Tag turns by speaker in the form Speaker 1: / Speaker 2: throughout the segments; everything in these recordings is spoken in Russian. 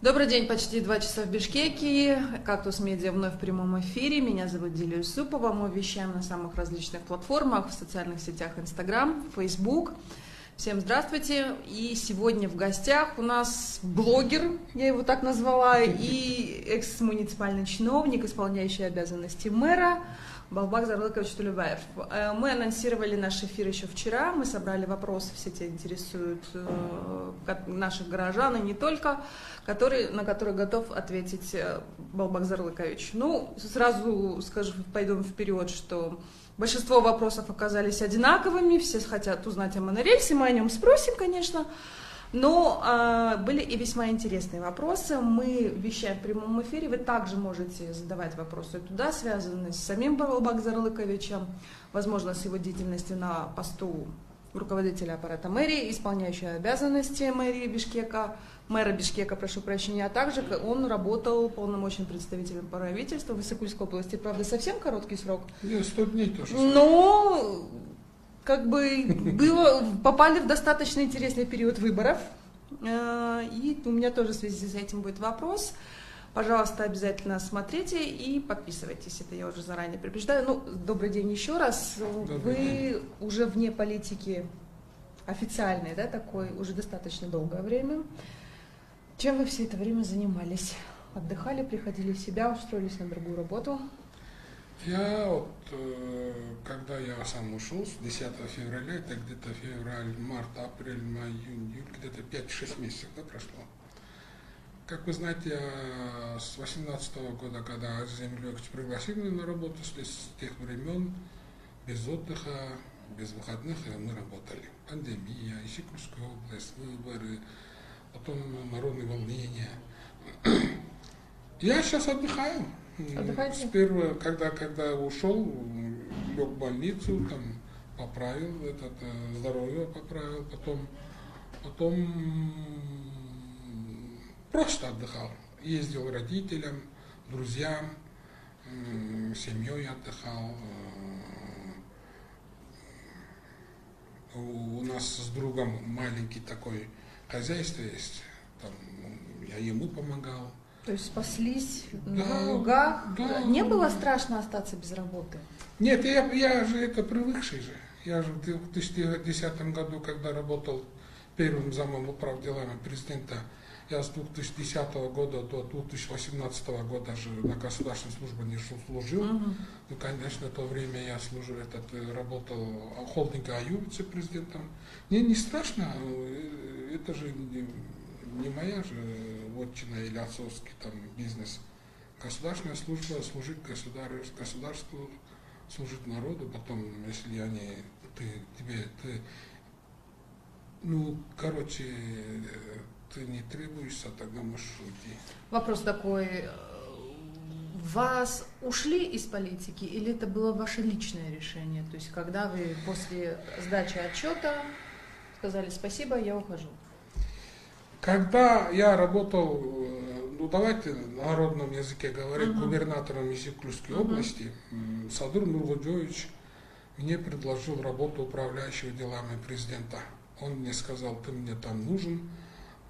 Speaker 1: Добрый день, почти 2 часа в Бишкеке. «Кактус Медиа» вновь в прямом эфире. Меня зовут Дилия Юсупова. Мы вещаем на самых различных платформах, в социальных сетях Instagram, Facebook. Всем здравствуйте. И сегодня в гостях у нас блогер, я его так назвала, и экс-муниципальный чиновник, исполняющий обязанности мэра Балбак Зарлыкович Тулебаев. Мы анонсировали наш эфир еще вчера, мы собрали вопросы, все те интересуют наших горожан и не только, на которые готов ответить Балбак Зарлыкович. Ну, сразу скажу, пойдем вперед, что большинство вопросов оказались одинаковыми, все хотят узнать о монорельсе, мы о нем спросим, конечно. Но были и весьма интересные вопросы. Мы вещаем в прямом эфире. Вы также можете задавать вопросы туда, связанные с самим Балбак Зарлыковичем, возможно, с его деятельностью на посту руководителя аппарата мэрии, исполняющего обязанности мэрии Бишкека, мэра Бишкека, прошу прощения, а также он работал полномочным представителем правительства в Иссык-Кульской области. Правда, совсем короткий срок.
Speaker 2: Нет, 100 дней тоже.
Speaker 1: Но попали в достаточно интересный период выборов. И у меня тоже в связи с этим будет вопрос. Пожалуйста, обязательно смотрите и подписывайтесь. Это я уже заранее предупреждаю. Ну, добрый день еще раз. Вы
Speaker 2: день.
Speaker 1: уже вне политики официальной, да, такой, уже достаточно долгое время. Чем вы все это время занимались? Отдыхали, приходили в себя, устроились на другую работу?
Speaker 2: Я когда я сам ушел с 10 февраля, это где-то февраль, март, апрель, май, июнь, июль, где-то 5-6 месяцев, да, прошло. Как вы знаете, я с 18 года, когда Азиза Эмильевич пригласил меня на работу, с тех времен без отдыха, без выходных мы работали. Пандемия, Иссык-Кульская область, выборы, потом народные волнения. Я сейчас отдыхаю.
Speaker 1: Отдыхаете?
Speaker 2: С первого, когда ушел, лег в больницу, там поправил, здоровье поправил, потом просто отдыхал. Ездил к родителям, друзьям, семьей отдыхал. У нас с другом маленький такой хозяйство есть, там я ему помогал.
Speaker 1: То есть спаслись
Speaker 2: Да,
Speaker 1: на лугах?
Speaker 2: да.
Speaker 1: Не было страшно остаться без работы?
Speaker 2: Нет, я же привыкший же. Я же в 2010 году, когда работал первым замом управ делами президента, я с 2010 года до 2018 года же на государственной службе не служил. Ну, конечно, в то время я работал в холдинге АЮ вице-президентом. Мне не страшно, это же не моя же вотчина или отцовский там бизнес. Государственная служба, служить государству, служить народу, потом, если ты не требуешься, тогда можешь уйти.
Speaker 1: Вопрос такой, вас ушли из политики или это было ваше личное решение? То есть когда вы после сдачи отчета сказали спасибо, я ухожу?
Speaker 2: Когда я работал, давайте на народном языке говорить, губернатором Иссык-Кульской области, Садыр Нургоджоевич мне предложил работу управляющего делами президента. Он мне сказал, ты мне там нужен,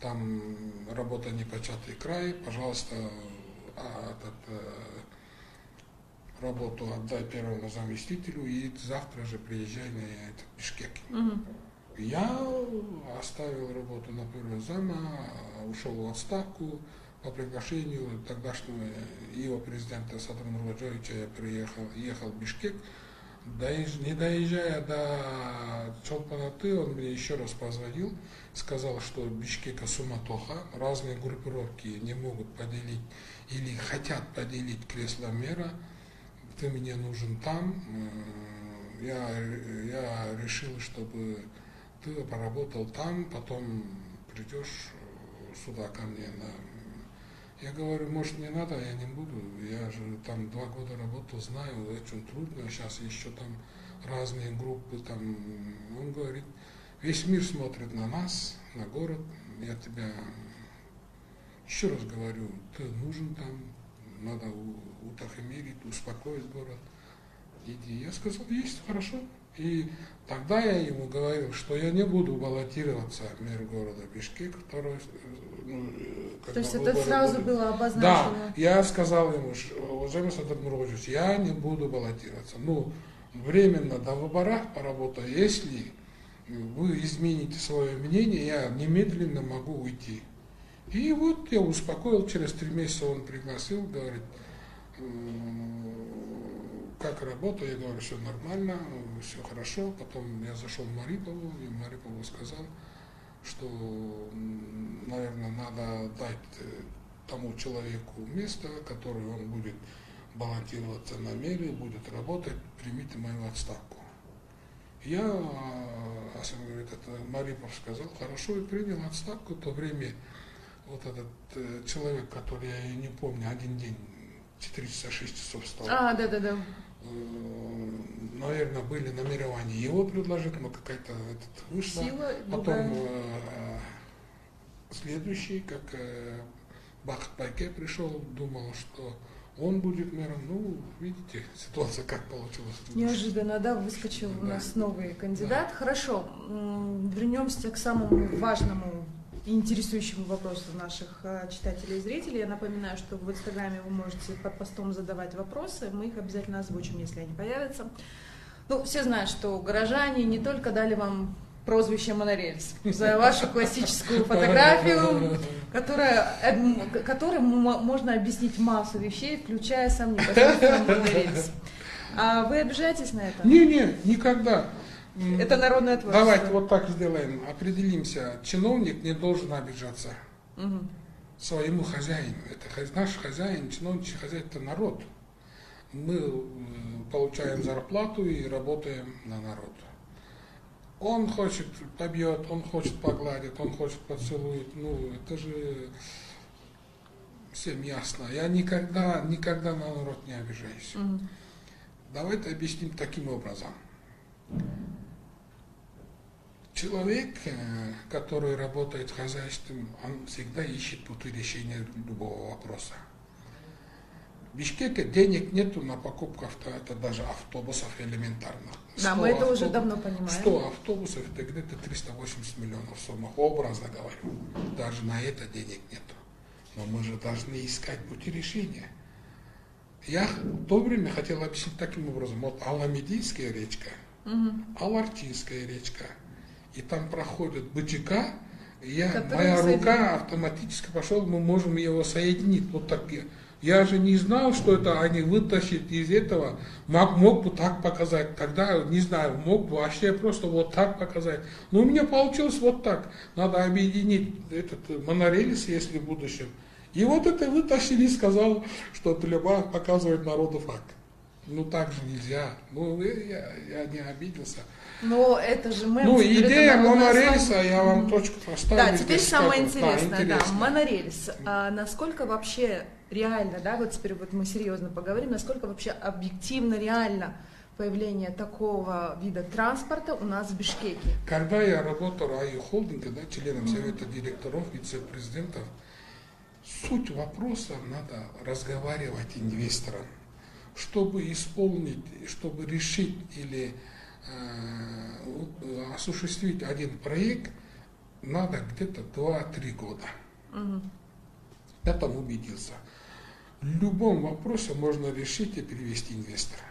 Speaker 2: там работа непочатый край, пожалуйста, работу отдай первому заместителю и завтра же приезжай на Бишкек. Я оставил работу на первого зама, ушел в отставку по приглашению тогдашнего его президента Садыра Нургоджоевича. Я ехал в Бишкек. Не доезжая до Чолпанаты, он мне еще раз позвонил, сказал, что в Бишкеке суматоха, разные группировки не могут поделить или хотят поделить кресло мэра, ты мне нужен там. Я решил, чтобы ты поработал там, потом придешь сюда ко мне. Я говорю, может, не надо, я не буду. Я же там 2 года работал, знаю, очень трудно. Сейчас еще там разные группы. Там. Он говорит, весь мир смотрит на нас, на город. Я тебя еще раз говорю, ты нужен там, надо утихомирить, успокоить город. Иди. Я сказал, есть, хорошо. И тогда я ему говорил, что я не буду баллотироваться в мэр города Бишкек, второй.
Speaker 1: То есть это сразу было обозначено?
Speaker 2: Да, я сказал ему, уважаемый Садыр Нургожевич, я не буду баллотироваться. Ну, временно до выборов поработаю. Если вы измените свое мнение, я немедленно могу уйти. И вот я успокоил, через 3 месяца он пригласил, говорит, как работа, я говорю, все нормально, все хорошо. Потом я зашел в Марипову, и Марипову сказал, что, наверное, надо дать тому человеку место, который он будет баллотироваться на мэре, будет работать, примите мою отставку. Я, говорит, это Марипов сказал, хорошо, и принял отставку. В то время вот этот человек, который, я не помню, один день, 4 часа, 6 часов встал.
Speaker 1: Да.
Speaker 2: Наверное, были намерения его предложить, но какая-то вышла.
Speaker 1: Сила,
Speaker 2: потом следующий, как Бахт Байке пришел, думал, что он будет мэром. Ну, видите, ситуация как получилась.
Speaker 1: Неожиданно, да, выскочил у нас новый кандидат. Да. Хорошо, вернемся к самому важному и интересующему вопросу наших читателей и зрителей. Я напоминаю, что в Инстаграме вы можете под постом задавать вопросы, мы их обязательно озвучим, если они появятся. Ну, все знают, что горожане не только дали вам прозвище «Монорельс» за вашу классическую фотографию, которой можно объяснить массу вещей, включая сам непосредственно «Монорельс». А вы обижаетесь на это?
Speaker 2: Не, никогда.
Speaker 1: Это народное творчество.
Speaker 2: Давайте вот так сделаем, определимся. Чиновник не должен обижаться своему хозяину. Это наш хозяин, чиновничий хозяин, это народ. Мы получаем зарплату и работаем на народ. Он хочет побьет, он хочет погладит, он хочет поцелует. Ну, это же всем ясно. Я никогда на народ не обижаюсь. Давайте объясним таким образом. Человек, который работает в хозяйстве, он всегда ищет пути решения любого вопроса. В Бишкеке денег нету на покупку даже автобусов элементарных.
Speaker 1: Да, мы это уже давно понимаем.
Speaker 2: 100 автобусов, это где-то 380 миллионов суммах, образно говорю. Даже на это денег нету. Но мы же должны искать пути решения. Я в то время хотел объяснить таким образом. Вот Аламедийская речка, Алартинская речка, и там проходит БЧК, моя рука автоматически пошел, мы можем его соединить. Вот так. Я же не знал, что это они вытащат из этого, мог бы так показать, тогда, не знаю, мог бы вообще просто вот так показать. Но у меня получилось вот так. Надо объединить этот монорельс, если в будущем. И вот это вытащили и сказал, что Тулебаев показывает народу факт. Ну так же нельзя. Ну, я не обиделся.
Speaker 1: Но это же мы...
Speaker 2: Ну, идея монорельса, я вам точку поставлю.
Speaker 1: Да, теперь самое интересное, да, монорельс. А насколько вообще реально, да, вот теперь вот мы серьезно поговорим, насколько вообще объективно реально появление такого вида транспорта у нас в Бишкеке?
Speaker 2: Когда я работал в АИ холдинге, да, членом совета директоров, вице-президентов, суть вопроса надо разговаривать с инвестором, чтобы исполнить, чтобы решить или осуществить один проект, надо где-то 2-3 года. Я там убедился. В любом вопросе можно решить и перевести инвестора.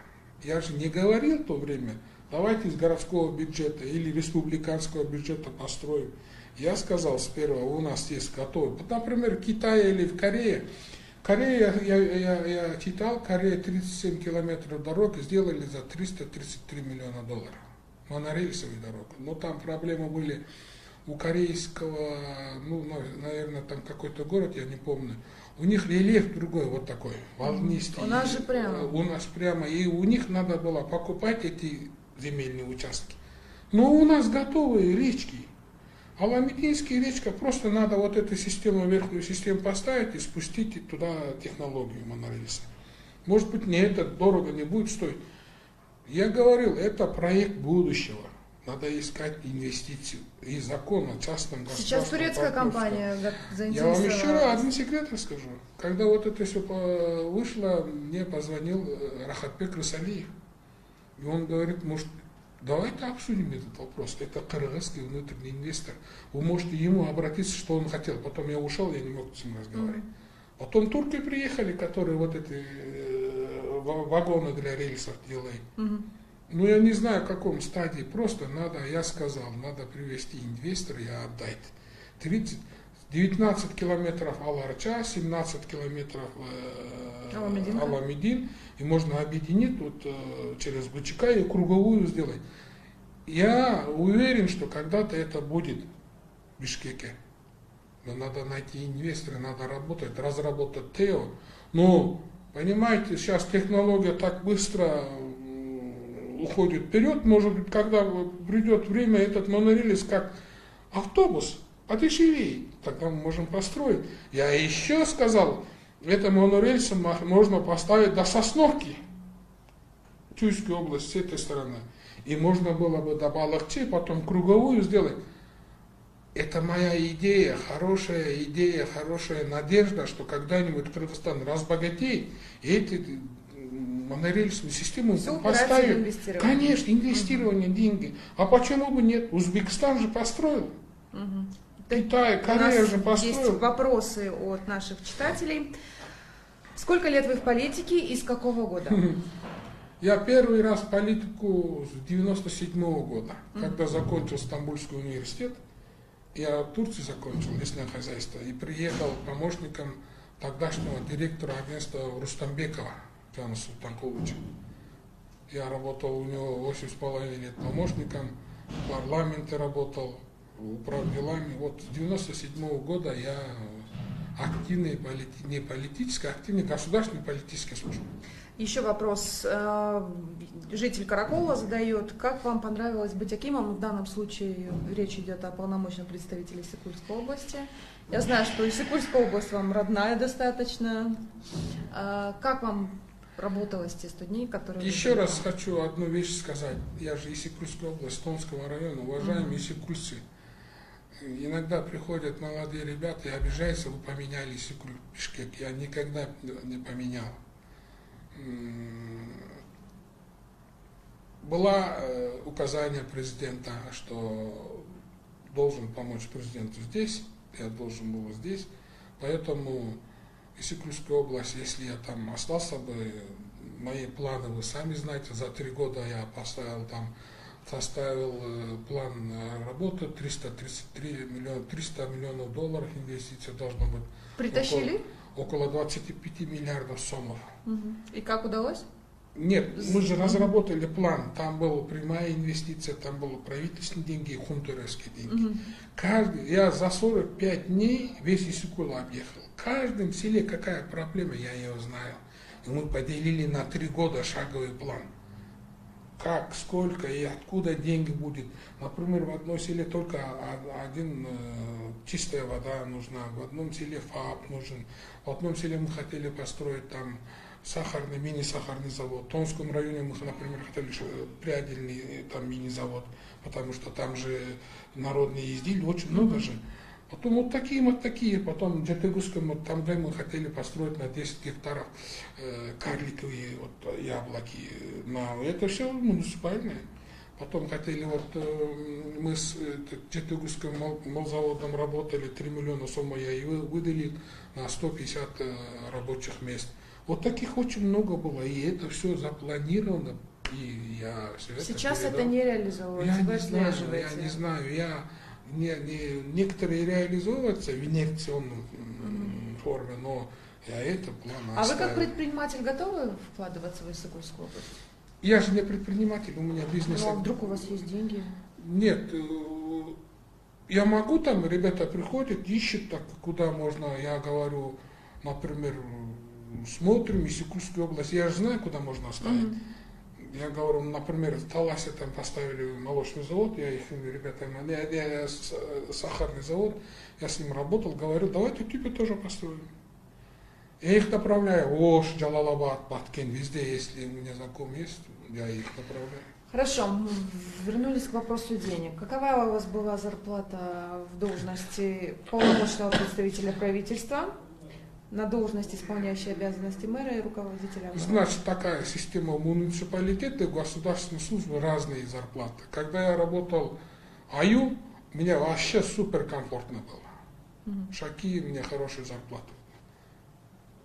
Speaker 2: Я же не говорил в то время, давайте из городского бюджета или республиканского бюджета построим. Я сказал с первого, у нас есть готовы. Например, в Китае или в Корее. Корея, я читал, Корея 37 километров дорог сделали за 333 миллиона долларов. Монорельсовые дороги. Но там проблемы были у корейского, ну, наверное, там какой-то город, я не помню. У них рельеф другой, вот такой, волнистый.
Speaker 1: У нас же прямо.
Speaker 2: У нас прямо. И у них надо было покупать эти земельные участки. Но у нас готовые речки. Аламедийская речка, просто надо вот эту систему, верхнюю систему поставить и спустить туда технологию монорельса. Может быть, не это дорого не будет стоить. Я говорил, это проект будущего. Надо искать инвестиции и закон о частном государстве.
Speaker 1: Сейчас турецкая компания заинтересовалась.
Speaker 2: Я вам еще раз один секрет расскажу. Когда вот это все вышло, мне позвонил Рахатбек Рысалиев. И он говорит, может, Давайте обсудим этот вопрос. Это кыргызский внутренний инвестор. Вы можете ему обратиться, что он хотел. Потом я ушел, я не мог с ним разговаривать. Потом турки приехали, которые вот эти вагоны для рельсов делают. Ну, я не знаю, в каком стадии. Просто надо, я сказал, надо привести инвестора и отдать. 19 километров Аларча, 17 километров Аламедин. И можно объединить вот, через БЧК и круговую сделать. Я уверен, что когда-то это будет в Бишкеке. Но надо найти инвестора, надо работать, разработать ТЭО. Но, понимаете, сейчас технология так быстро уходит вперед. Может быть, когда придет время, этот монорельс как автобус подешевее, тогда мы можем построить. Я еще сказал, это монорельс можно поставить до Сосновки, Тюйской области, с этой стороны. И можно было бы до Балахчи, потом круговую сделать. Это моя идея, хорошая надежда, что когда-нибудь Кыргызстан разбогатеет, и эти монорельсовую систему поставят. Конечно, инвестирование, деньги. А почему бы нет? Узбекистан же построил. Китай, Корея же построил.
Speaker 1: Есть вопросы от наших читателей. Сколько лет вы в политике и с какого года?
Speaker 2: Я первый раз политику с 97-го года, когда закончил Стамбульский университет. Я в Турции закончил лесное хозяйство и приехал помощником тогдашнего директора агентства Рустамбекова Тиана Султанкуловича. Я работал у него 8,5 лет помощником, в парламенте работал, управлял делами. Вот с 97-го года я активный, не политический, активный государственный политический служб.
Speaker 1: Еще вопрос. Житель Каракола задает, как вам понравилось быть акимом? В данном случае речь идет о полномочном представителе Иссык-Кульской области. Я знаю, что Иссык-Кульская область вам родная достаточно. Как вам работалось те 100 дней, которые...
Speaker 2: Еще раз хочу одну вещь сказать. Я же Иссык-Кульская область, Томского района, уважаемые иссык-кульцы. Иногда приходят молодые ребята и обижаются, вы поменяли Иссык-Куль Бишкек. Я никогда не поменял. Было указание президента, что должен помочь президенту здесь, я должен был здесь, поэтому Иссык-Кульская область, если я там остался бы, мои планы вы сами знаете, за 3 года я составил план работы, 300 миллионов долларов инвестиций должно быть.
Speaker 1: Притащили?
Speaker 2: Около 25 миллиардов сомов.
Speaker 1: И как удалось?
Speaker 2: Нет, мы же разработали план. Там была прямая инвестиция, там были правительственные деньги и хунтуревские деньги. Я за 45 дней весь Иссык-Куль объехал. В каждом селе какая проблема, я ее знаю. И мы поделили на 3 года шаговый план. Как, сколько и откуда деньги будет. Например, в одном селе только чистая вода нужна, в одном селе ФАП нужен, в одном селе мы хотели построить там мини-сахарный завод. В Томском районе мы, например, хотели прядельный там мини-завод, потому что там же народные изделия очень много же. Потом вот такие, потом в Джетыгусском, там где мы хотели построить на 10 гектаров карликовые яблоки. Это все муниципальное. Потом хотели, мы с Джетыгусским молзаводом работали, 3 миллиона сомма я и выделил на 150 рабочих мест. Вот таких очень много было, и это все запланировано. И я
Speaker 1: сейчас это не реализовывается, вы отслеживаете.
Speaker 2: Я не знаю, некоторые реализовываются в инъекционном форме, но я это план
Speaker 1: А вы как предприниматель готовы вкладываться в Иссык-Кульскую область?
Speaker 2: Я же не предприниматель, у меня бизнес.
Speaker 1: Ну а вдруг у вас есть деньги?
Speaker 2: Нет, я могу, там ребята приходят, ищут, так, куда можно, я говорю, например, смотрим Иссык-Кульскую область, я же знаю, куда можно оставить. Я говорю, например, в Таласе там поставили молочный завод, я их ребятам, сахарный завод, я с ним работал, говорю, давайте тебе тоже построим. Я их направляю, Ош, Джалалабад, Баткен, везде, если у меня знакомые есть, я их направляю.
Speaker 1: Хорошо, вернулись к вопросу денег. Какова у вас была зарплата в должности полномочного представителя правительства? на должность, исполняющей обязанности мэра и руководителя?
Speaker 2: Значит, такая система муниципалитета и государственной службы разные зарплаты. Когда я работал в АЮ, мне вообще супер комфортно было. Шаки, у меня хорошая зарплата.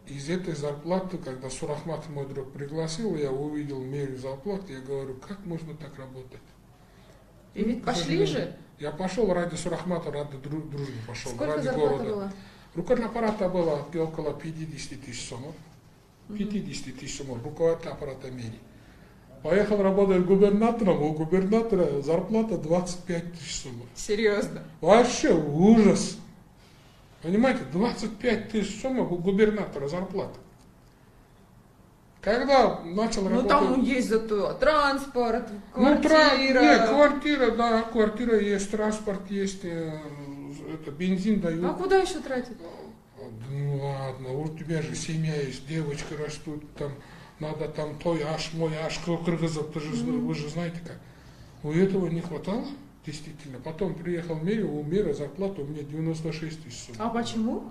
Speaker 2: Из этой зарплаты, когда Сурахмат, мой друг, пригласил, я увидел меру зарплаты, я говорю, как можно так работать?
Speaker 1: И ведь пошли же?
Speaker 2: Я пошел ради Сурахмата, ради дружбы пошел,
Speaker 1: Сколько
Speaker 2: ради
Speaker 1: зарплата
Speaker 2: города.
Speaker 1: была?
Speaker 2: Руководитель аппарата было около 50 тысяч сомов. 50 тысяч сомов, руководитель аппарата мерии. Поехал работать губернатором, у губернатора зарплата 25 тысяч сомов.
Speaker 1: Серьезно?
Speaker 2: Вообще ужас. Понимаете, 25 тысяч сомов у губернатора зарплата. Когда начал работать...
Speaker 1: Ну там есть зато транспорт, квартира.
Speaker 2: Нет, квартира, да, квартира есть, транспорт есть, это, бензин дают.
Speaker 1: А куда еще тратить?
Speaker 2: Ну ладно, у тебя же семья есть, девочки растут, там, надо там той аш, мой аш, кыргызов, вы же знаете как. У этого не хватало, действительно. Потом приехал в мэрию, у мэра зарплата у меня 96 тысяч.
Speaker 1: А почему?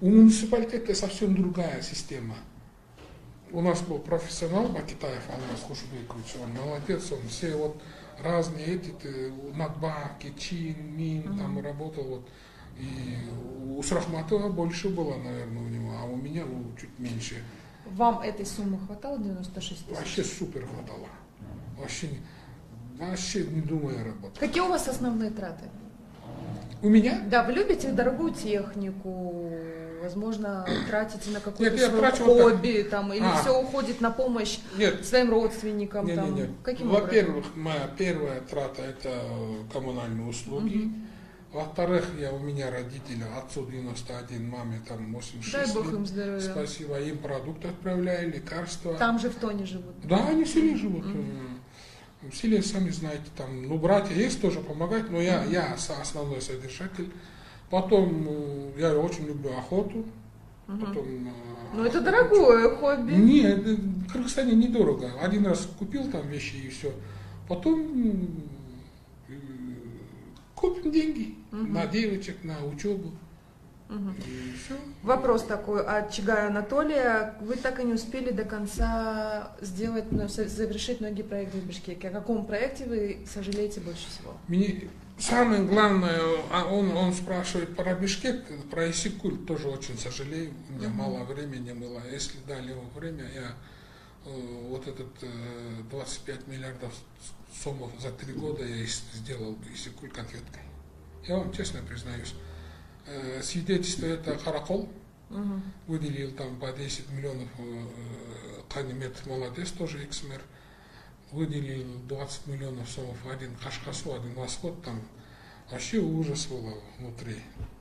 Speaker 2: У муниципалитета совсем другая система. У нас был профессионал Бакитаев, Алмаз Хушбекович, он молодец, он все вот разные эти, надбавки, чин, мин, там работал вот. И у Сурахматова больше было, наверное, у него, а у меня чуть меньше.
Speaker 1: Вам этой суммы хватало, 96 тысяч?
Speaker 2: Вообще супер хватало. Вообще не думая работать.
Speaker 1: Какие у вас основные траты?
Speaker 2: У меня?
Speaker 1: Да, вы любите дорогую технику, возможно, тратите на какое-то
Speaker 2: Нет,
Speaker 1: свое хобби, там, или все уходит на помощь своим родственникам?
Speaker 2: Нет. Во-первых, моя первая трата это коммунальные услуги. Во-вторых, у меня родители, отцу 91, маме там 86 лет.
Speaker 1: Дай Бог им здоровья.
Speaker 2: Спасибо, им продукты отправляю, лекарства.
Speaker 1: Там же в Тоне живут?
Speaker 2: Да, они в селе живут. В селе, сами знаете, там, братья есть тоже помогать, но я основной содержатель. Потом, я очень люблю охоту. Потом,
Speaker 1: ну, это дорогое хобби.
Speaker 2: Нет, в Кыргызстане недорого. Один раз купил там вещи и все. Потом купим деньги на девочек, на учебу. И все.
Speaker 1: Вопрос такой от Чигая Анатолия. Вы так и не успели до конца сделать, завершить многие проекты в Бишкеке. О каком проекте вы сожалеете больше всего?
Speaker 2: Самое главное, он спрашивает про Бишкек, про Иссык-Куль тоже очень сожалею. У меня мало времени было. Если дали ему время, я вот этот 25 миллиардов сомов за 3 года я сделал бы Иссык-Куль конфеткой. Я вам честно признаюсь. Свидетельство это Каракол, выделил там по 10 миллионов, Канимет молодец, тоже экс-мэр, выделил 20 миллионов сомов, один Кашкасу, один Восход, там вообще ужас было внутри.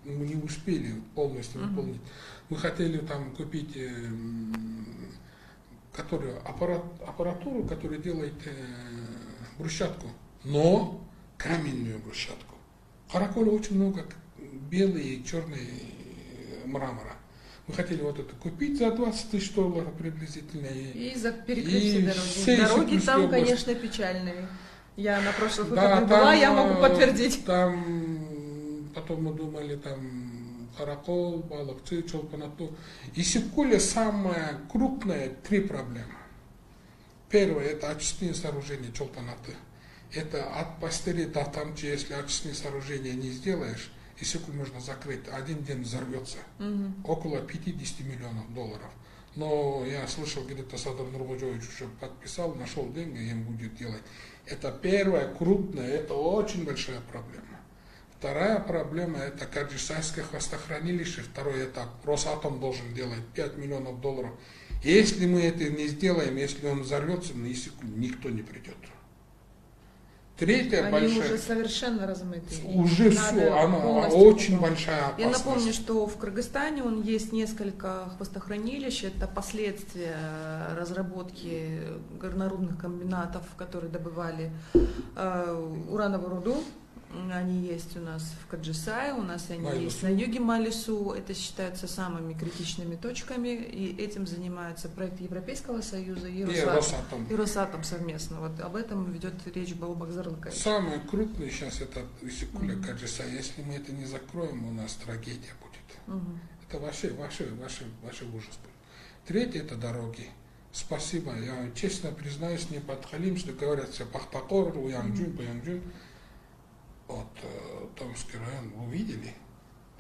Speaker 2: Мы не успели полностью выполнить. Мы хотели там купить аппаратуру, которая делает брусчатку, но каменную брусчатку. В Караколе очень много белые и черные мрамора. Мы хотели вот это купить за 20 тысяч долларов приблизительно.
Speaker 1: И перекрыть все дороги. Дороги там, конечно, печальные. Я на прошлых выходных была, я могу подтвердить.
Speaker 2: Там, потом мы думали, там, Каракол, Балакчы, Чолпанату. Иссык-Куле самая крупная 3 проблемы. Первое, это очистные сооружения Чолпанаты. Это от Пастери до Тамчи, если очистные сооружения не сделаешь, Иссык-Куль можно закрыть, один день взорвется. Около 50 миллионов долларов. Но я слышал, где-то Садар Нурбаджович уже подписал, нашел деньги, и им будет делать. Это первая крупная, это очень большая проблема. Вторая проблема это Каджисайское хвостохранилище. Второй этап. Росатом должен делать 5 миллионов долларов. Если мы это не сделаем, если он взорвется, на Иссык-Куль никто не придет. Третья
Speaker 1: Они уже совершенно размыты.
Speaker 2: Уже все, она очень большая опасность.
Speaker 1: Я напомню, что в Кыргызстане есть несколько хвостохранилищ. Это последствия разработки горнорудных комбинатов, которые добывали урановую руду. Они есть у нас в Каджисае, у нас они есть на юге Малису. Это считаются самыми критичными точками, и этим занимается проект Европейского Союза и Росатом совместно. Вот об этом ведет речь Балбак Зарлыкаевич.
Speaker 2: Самое крупное сейчас это Иссык-Куль, Каджисай. Если мы это не закроем, у нас трагедия будет. Это вообще ужас. Третье – это дороги. Спасибо. Я вам честно признаюсь, не подхалим, что говорят все Пахтакор, Уянгджун, Паянджун. Вот Томский район вы видели?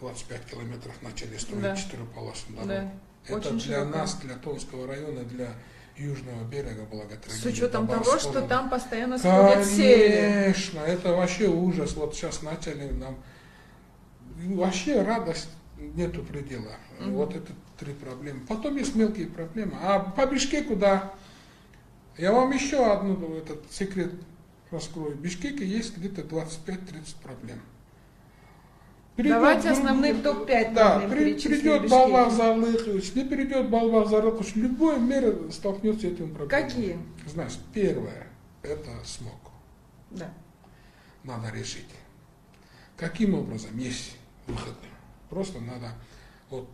Speaker 2: 25 километров начали строить четырехполосную дорогу. Да. Это очень для широко. Нас, для Томского района, для южного берега была трагедия.
Speaker 1: С учетом того, что там постоянно сходят серии.
Speaker 2: Конечно, это вообще ужас. Вот сейчас начали нам... Вообще радость нету предела. Вот это 3 проблемы. Потом есть мелкие проблемы. А по Бишкеку, да. Я вам еще одну этот секрет раскрою. В Бишкеке есть где-то 25-30 проблем.
Speaker 1: Давайте основные топ-5 проблем перечислим.
Speaker 2: Придет Балбах Зарлыхович, не придет Балбах Зарлыхович, любой мэр столкнется с этим проблемой.
Speaker 1: Какие?
Speaker 2: Значит, первое, это смог.
Speaker 1: Да.
Speaker 2: Надо решить. Каким образом? Есть выходы. Просто надо, вот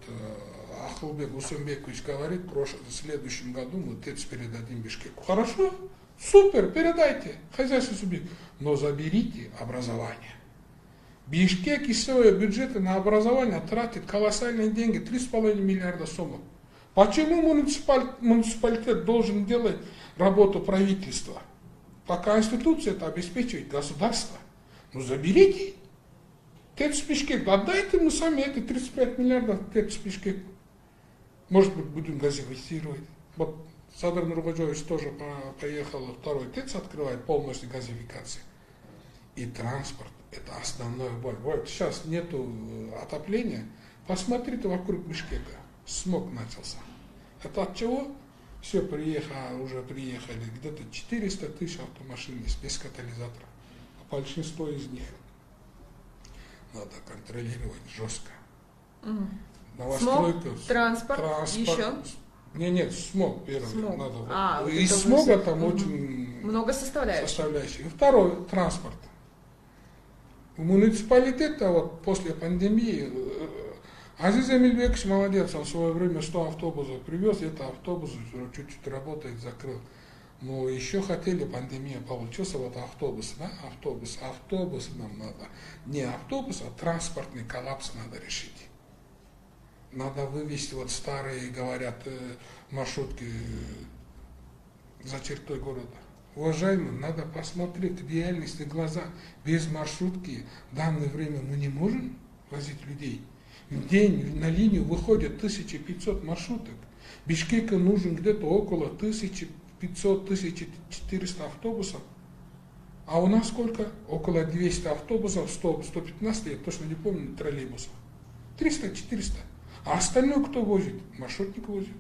Speaker 2: Ахлбек Усумбекович говорит, в следующем году мы ТЭЦ передадим Бишкеку. Хорошо? Супер, передайте, хозяйственный субъект. Но заберите образование. Бишкек из своего бюджета на образование тратит колоссальные деньги, 3,5 миллиарда сомов. Почему муниципалитет должен делать работу правительства? По Конституции это обеспечивает государство. Ну заберите ТЭЦ Бишкек, отдайте мы сами эти 35 миллиардов ТЭЦ Бишкек. Может быть, будем газифицировать. Вот Садар Нурбаджович тоже поехал, второй ТЭЦ открывает, полностью газификации. И транспорт. Это основной боль. Вот сейчас нету отопления. Посмотрите вокруг Бишкека. Смог начался. Это от чего? Все, уже приехали. Где-то 400 тысяч автомашин есть без катализатора. Большинство из них надо контролировать жестко.
Speaker 1: Новостройка. Транспорт. Еще?
Speaker 2: Нет, смог первый.
Speaker 1: Смог.
Speaker 2: Надо. Из смога там очень
Speaker 1: много составляющих.
Speaker 2: И второй, транспорт. Муниципалитет, вот после пандемии, Азиз Эмильбекович молодец, он в свое время 100 автобусов привез, это автобус чуть-чуть работает, закрыл. Но еще хотели, пандемия получился, вот автобус, да, автобус нам надо. Не автобус, а транспортный коллапс надо решить. Надо вывести вот старые, говорят, маршрутки за чертой города. Уважаемые, надо посмотреть в реальности глаза. Без маршрутки в данное время мы не можем возить людей. В день на линию выходит 1500 маршруток. Бишкеку нужен где-то около 1500-1400 автобусов. А у нас сколько? Около 200 автобусов, 100-115, я точно не помню, троллейбусов. 300-400. А остальное кто возит? Маршрутник возит.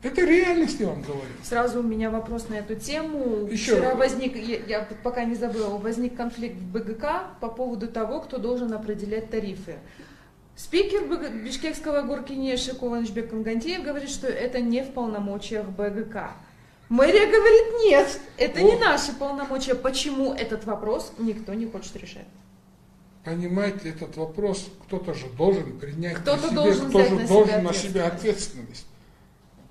Speaker 2: Это реальность, я вам говорю.
Speaker 1: Сразу у меня вопрос на эту тему. Вчера возник, я пока не забыла, возник конфликт в БГК по поводу того, кто должен определять тарифы. Спикер Бишкекского горкинеша Кованышбек Кангантеев говорит, что это не в полномочиях БГК. Мэрия говорит, нет, это не наши полномочия. Почему этот вопрос никто не хочет решать?
Speaker 2: Понимаете, этот вопрос кто-то же должен принять
Speaker 1: на
Speaker 2: себя ответственность.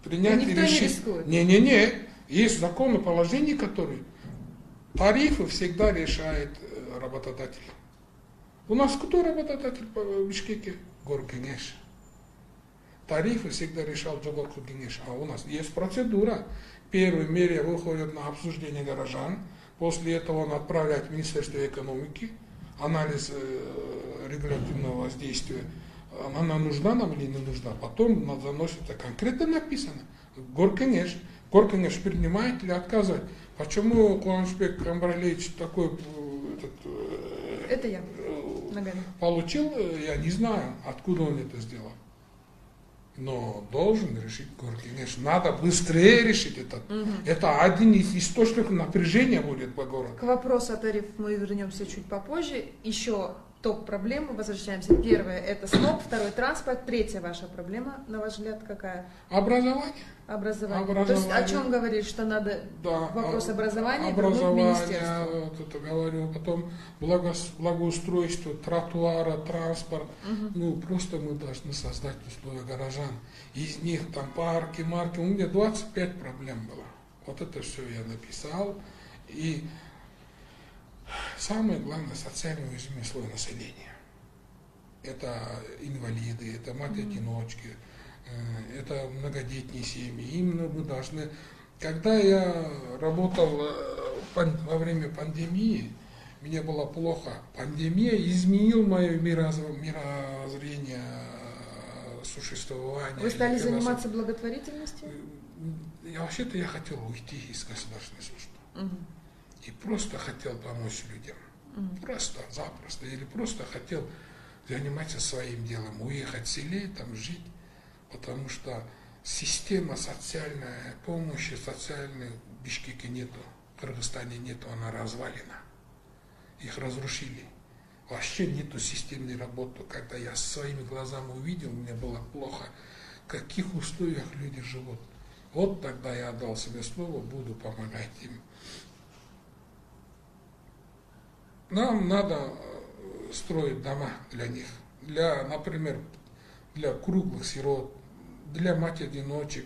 Speaker 2: Принять и решить. Не. Есть законоположение, которые тарифы всегда решает работодатель. У нас кто работодатель в Бишкеке? Горкинеш. Тарифы всегда решал Джабал Горкинеш. А у нас есть процедура. Первый мэрия выходит на обсуждение горожан. После этого он отправляет в Министерство экономики. Анализ регулятивного воздействия. Она нужна нам или не нужна. Потом заносится конкретно написано. Горкинеш принимает или отказывает. Почему Куанышбек Камбарлевич такой
Speaker 1: это я
Speaker 2: получил, я не знаю, откуда он это сделал. Но должен решить Горкинеш. Надо быстрее решить это. Это один из источников напряжения будет по городу.
Speaker 1: К вопросу о тарифах мы вернемся чуть попозже. Еще топ-проблемы, возвращаемся. Первое – это смог, второй – транспорт. Третья ваша проблема, на ваш взгляд, какая?
Speaker 2: Образование.
Speaker 1: То есть о чем говоришь, что надо вопрос образования вернуть в министерство?
Speaker 2: Вот это говорю, потом благоустройство, тротуара, транспорт. Ну, просто мы должны создать условия горожан. Из них там парки, марки. У меня 25 проблем было. Вот это все я написал. И самое главное, социально уязвимый слой населения. это инвалиды, это мать-одиночки, это многодетные семьи. Именно мы должны... Когда я работал во время пандемии, мне было плохо. Пандемия изменила мое мировоззрение, существование.
Speaker 1: Вы стали заниматься благотворительностью?
Speaker 2: Вообще-то я хотел уйти из государственной службы. И просто хотел помочь людям. Просто, запросто. Или просто хотел заниматься своим делом, уехать в селе, там жить. Потому что система социальной помощи, социальной в Бишкеке нету, в Кыргызстане нету, она развалена. Их разрушили. Вообще нету системной работы. Когда я своими глазами увидел, мне было плохо, в каких условиях люди живут. Вот тогда я отдал себе слово, буду помогать им. Нам надо строить дома для них. Например, для круглых сирот, для мать-одиночек.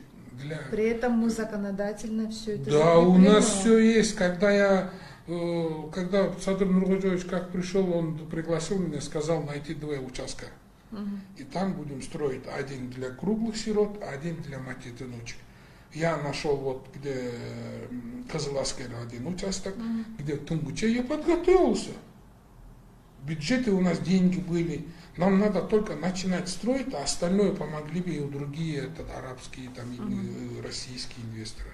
Speaker 1: При этом мы законодательно все это
Speaker 2: Да, у нас все есть. Когда Садыр Нургожевич как пришел, он пригласил меня, сказал найти 2 участка. И там будем строить один для круглых сирот, один для мать-одиночек. Я нашел вот где Кызыласкер один участок, где в Тунгуче я подготовился. Бюджеты у нас, деньги были. Нам надо только начинать строить, а остальное помогли бы и другие арабские, там, российские инвесторы.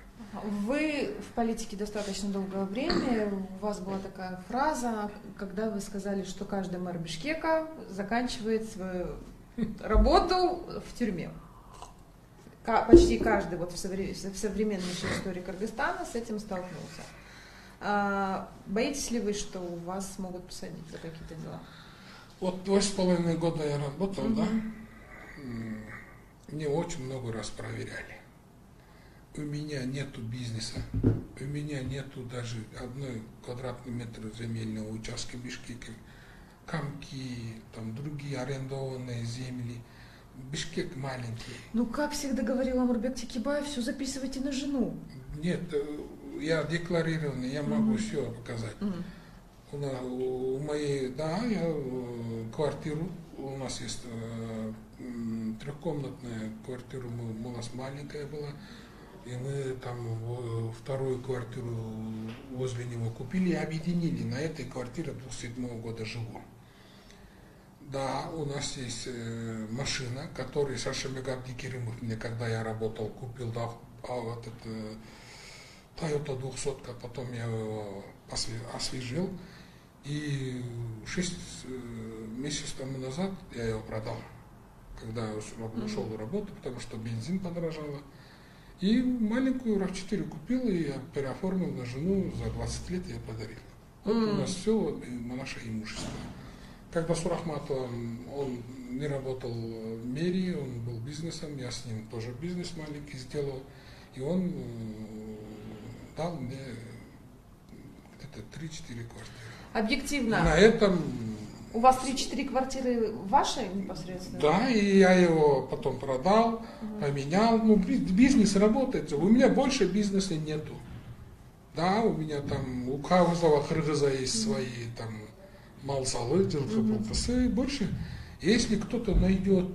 Speaker 1: Вы в политике достаточно долгое время. У вас была такая фраза, когда вы сказали, что каждый мэр Бишкека заканчивает свою работу в тюрьме. Почти каждый в современнейшей истории Кыргызстана с этим столкнулся. Боитесь ли вы, что вас могут посадить за какие-то дела?
Speaker 2: Вот 2,5 года я работал, да, мне очень много раз проверяли. У меня нету бизнеса, у меня нету даже 1 квадратный метр земельного участка в Бишкеке, камки, там другие арендованные земли. Бишкек маленький.
Speaker 1: Ну, как всегда говорил Омурбек Текебаев, все записывайте на жену.
Speaker 2: Нет, я декларированный, я могу все показать. У моей, да, я квартиру, у нас есть 3-комнатная квартира, у нас маленькая была, и мы там 2-ю квартиру возле него купили и объединили. На этой квартире 2007 года живу. Да, у нас есть машина, которую Шашамбек Абдикеримов мне, когда я работал, купил, да, вот это Toyota 200, потом я его освежил. И 6 месяцев тому назад я его продал, когда я ушел в работу, потому что бензин подорожало. И маленькую RAV4 купил, и я переоформил на жену, за 20 лет я подарил. Вот у нас все наше имущество. Когда Сурахматовым, он не работал в мэрии, он был бизнесом, я с ним тоже бизнес маленький сделал, и он дал мне где-то 3-4 квартиры.
Speaker 1: Объективно.
Speaker 2: На этом...
Speaker 1: У вас 3-4 квартиры ваши непосредственно?
Speaker 2: Да, и я его потом продал, поменял. Ну, бизнес работает. У меня больше бизнеса нету. Да, у меня там, у каждого кыргыза есть свои там малсалы, джилфы, больше. Если кто-то найдет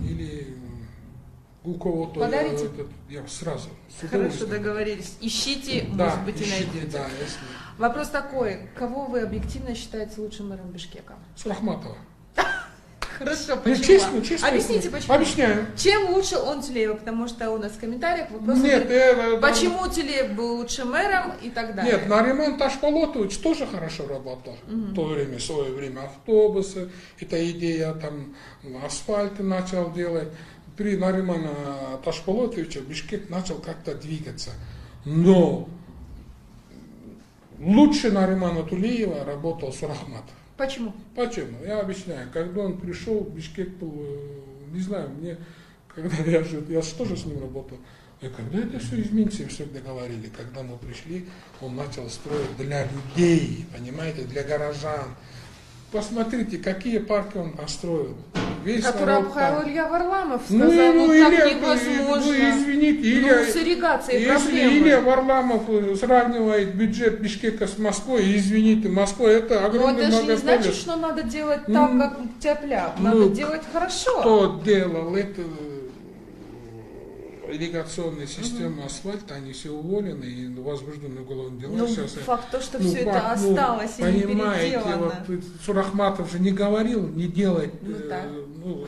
Speaker 2: или у кого-то...
Speaker 1: Подарите?
Speaker 2: Я сразу.
Speaker 1: Хорошо, договорились. Ищите,
Speaker 2: да,
Speaker 1: может быть,
Speaker 2: ищите,
Speaker 1: и найдете.
Speaker 2: Да, если...
Speaker 1: Вопрос такой, кого вы объективно считаете лучшим мэром Бишкека?
Speaker 2: Сурахматова.
Speaker 1: Хорошо, почему?
Speaker 2: Честно.
Speaker 1: Объясните, почему.
Speaker 2: Объясняю.
Speaker 1: Чем лучше он Тюлеева? Потому что у нас в комментариях вопрос,
Speaker 2: Нет,
Speaker 1: почему Тюлеев был лучшим мэром и так далее.
Speaker 2: Нет, Нариман Ташполотович тоже хорошо работал. В то время, в свое время автобусы, эта идея там асфальты начал делать. При Наримане Ташполотовиче Бишкек начал как-то двигаться. Но лучше Наримана Тулеева работал Сурахматов.
Speaker 1: Почему?
Speaker 2: Почему? Я объясняю. Когда он пришел, Бишкек был, не знаю, мне, когда я тоже с ним работал, и когда это все изменится, все договорили. Когда мы пришли, он начал строить для людей, понимаете, для горожан. Посмотрите, какие парки он построил. весь
Speaker 1: который
Speaker 2: народ
Speaker 1: обхаял
Speaker 2: там.
Speaker 1: Илья Варламов, сказал, так невозможно.
Speaker 2: Извините,
Speaker 1: с ирригацией
Speaker 2: если
Speaker 1: проблемы.
Speaker 2: Илья Варламов сравнивает бюджет Бишкека с Москвой, извините, Москва это огромный
Speaker 1: Но это
Speaker 2: мегаполис.
Speaker 1: же не значит, что надо делать так, как тяп-ляп. Надо делать хорошо.
Speaker 2: Кто делал эту ирригационную систему асфальта, они все уволены и возбуждены уголовные дела.
Speaker 1: Ну,
Speaker 2: сейчас,
Speaker 1: факт то, что все это осталось и не
Speaker 2: понимаете,
Speaker 1: переделано.
Speaker 2: вот Сурахматов же не говорил не делать.
Speaker 1: так.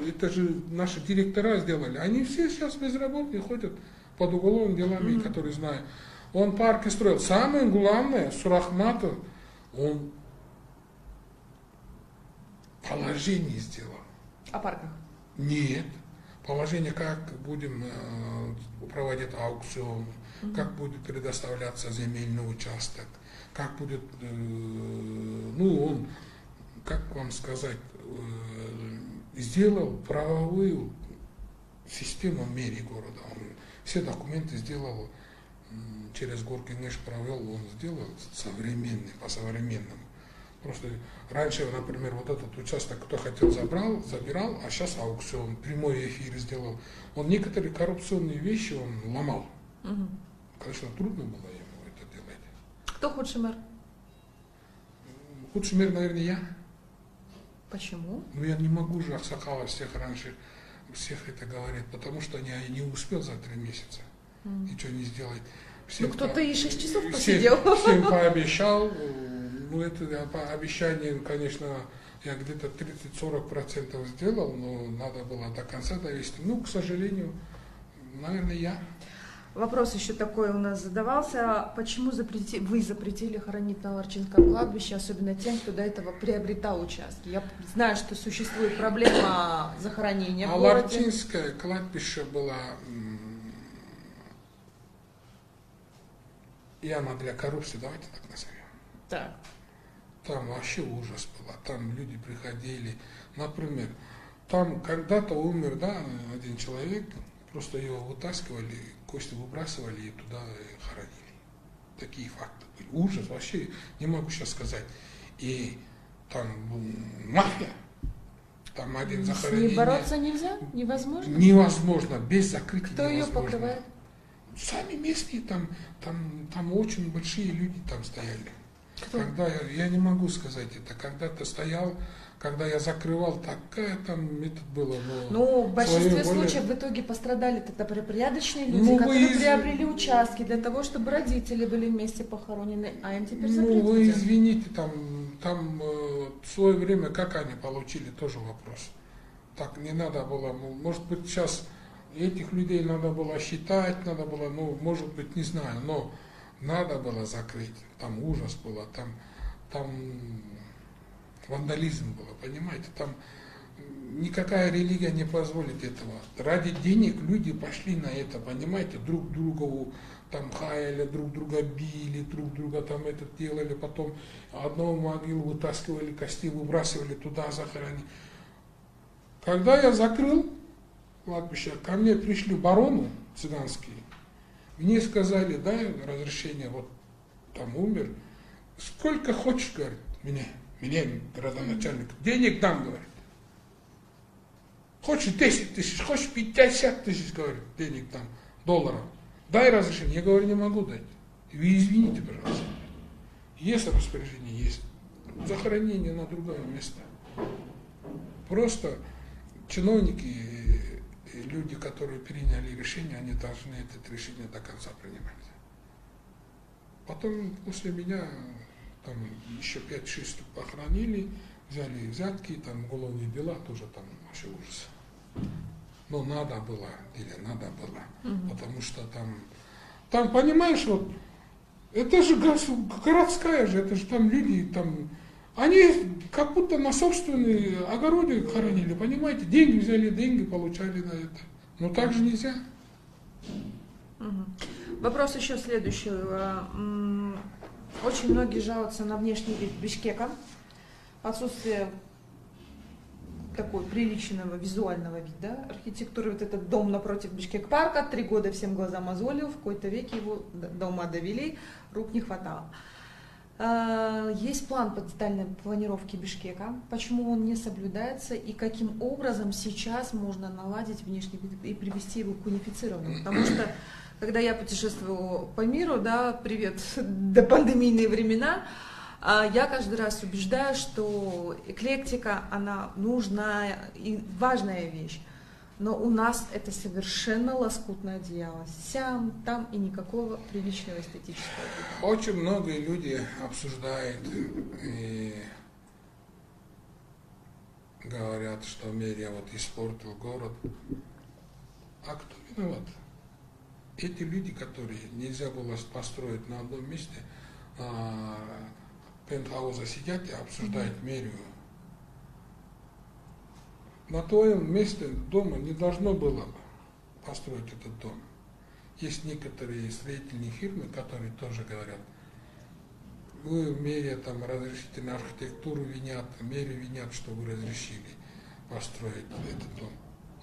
Speaker 2: Это же наши директора сделали. Они все сейчас безработные, ходят под уголовными делами, которые знают. Он парки строил. Самое главное, Сурахматов, он положение сделал.
Speaker 1: О парках?
Speaker 2: Нет. Положение, как будем проводить аукцион, как будет предоставляться земельный участок, как будет, он, как вам сказать, сделал правовую систему в мэрии города. Он все документы сделал, через Горкинеш провел, он сделал современный, по-современному. Просто раньше, например, вот этот участок, кто хотел, забирал, а сейчас аукцион, прямой эфир сделал. Он некоторые коррупционные вещи он ломал. Конечно, трудно было ему это делать.
Speaker 1: Кто худший мэр?
Speaker 2: Худший мэр, наверное, я.
Speaker 1: Почему?
Speaker 2: Ну, я не могу же Аксакалов всех это говорить, потому что я не успел за 3 месяца ничего не сделать.
Speaker 1: Ну, кто-то и 6 часов посидел.
Speaker 2: Всем пообещал. Ну, это по обещаниям, конечно, я где-то 30-40% сделал, но надо было до конца довести. Ну, к сожалению, наверное, я.
Speaker 1: Вопрос еще такой у нас задавался. Почему вы запретили хоронить на Ларчинском кладбище, особенно тем, кто до этого приобретал участки? Я знаю, что существует проблема захоронения в городе.
Speaker 2: Ларчинское кладбище было яма для коррупции, давайте так назовем.
Speaker 1: Так.
Speaker 2: Там вообще ужас был. Там люди приходили. Например, там когда-то умер, один человек, просто его вытаскивали, кости выбрасывали и туда хоронили. Такие факты были. Ужас вообще, не могу сейчас сказать. И там мафия. Там один захоронение.
Speaker 1: С ней бороться нельзя? Невозможно?
Speaker 2: Невозможно, без закрытия.
Speaker 1: Кто ее покрывает?
Speaker 2: Сами местные, там очень большие люди там стояли.
Speaker 1: Кто?
Speaker 2: Когда я не могу сказать это, когда-то стоял, когда я закрывал, такая там метод было.
Speaker 1: Ну, в большинстве случаев в итоге пострадали тогда порядочные люди,
Speaker 2: Ну,
Speaker 1: которые приобрели участки для того, чтобы родители были вместе похоронены, а им теперь запретили.
Speaker 2: Ну, вы извините, там в свое время, как они получили, тоже вопрос. Так не надо было, может быть, сейчас этих людей надо было считать, надо было, может быть, не знаю, но надо было закрыть. Там ужас было, там вандализм было, понимаете, там никакая религия не позволит этого. Ради денег люди пошли на это, понимаете, друг другу там хаяли, друг друга били, друг друга там это делали, потом одного могилу вытаскивали, кости выбрасывали туда, захоронили. Когда я закрыл кладбище, ко мне пришли бароны цыганские, мне сказали, дай разрешение, вот там умер, сколько хочешь, говорит, мне градоначальник, денег дам, говорит. Хочешь 10 тысяч, хочешь 50 тысяч, говорит, денег дам, долларов. Дай разрешение. Я говорю, не могу дать. Вы извините, пожалуйста. Есть распоряжение, есть. Захоронение на другое место. Просто чиновники, люди, которые приняли решение, они должны это решение до конца принимать. Потом после меня там еще 5-6 штук похоронили, взяли взятки, там уголовные дела, тоже там вообще ужас. Но надо было, надо было, потому что там, понимаешь, вот, это же городская же, это же там люди, там, они как будто на собственной огороде хоронили, понимаете, деньги взяли, деньги получали на это. Но так же нельзя.
Speaker 1: Вопрос еще следующий. Очень многие жалуются на внешний вид Бишкека, отсутствие такой приличного визуального вида архитектуры. Вот этот дом напротив Бишкек-парка, 3 года всем глаза мозолил, в какой-то веке его до ума довели, рук не хватало. Есть план по детальной планировке Бишкека, почему он не соблюдается и каким образом сейчас можно наладить внешний вид и привести его к унифицированному. Потому что, когда я путешествую по миру, да, привет, допандемийные времена, я каждый раз убеждаю, что эклектика, она нужная и важная вещь. Но у нас это совершенно лоскутное одеяло. Сям, там и никакого приличного эстетического вида.
Speaker 2: Очень многие люди обсуждают и говорят, что Мерия вот испортил город. А кто виноват? Эти люди, которые нельзя было построить на одном месте, пентхауза сидят и обсуждают Мерию. На твоем месте дома не должно было построить этот дом. Есть некоторые строительные фирмы, которые тоже говорят, вы в Мерии там разрешительную архитектуру винят, Мерию винят, что вы разрешили построить этот дом.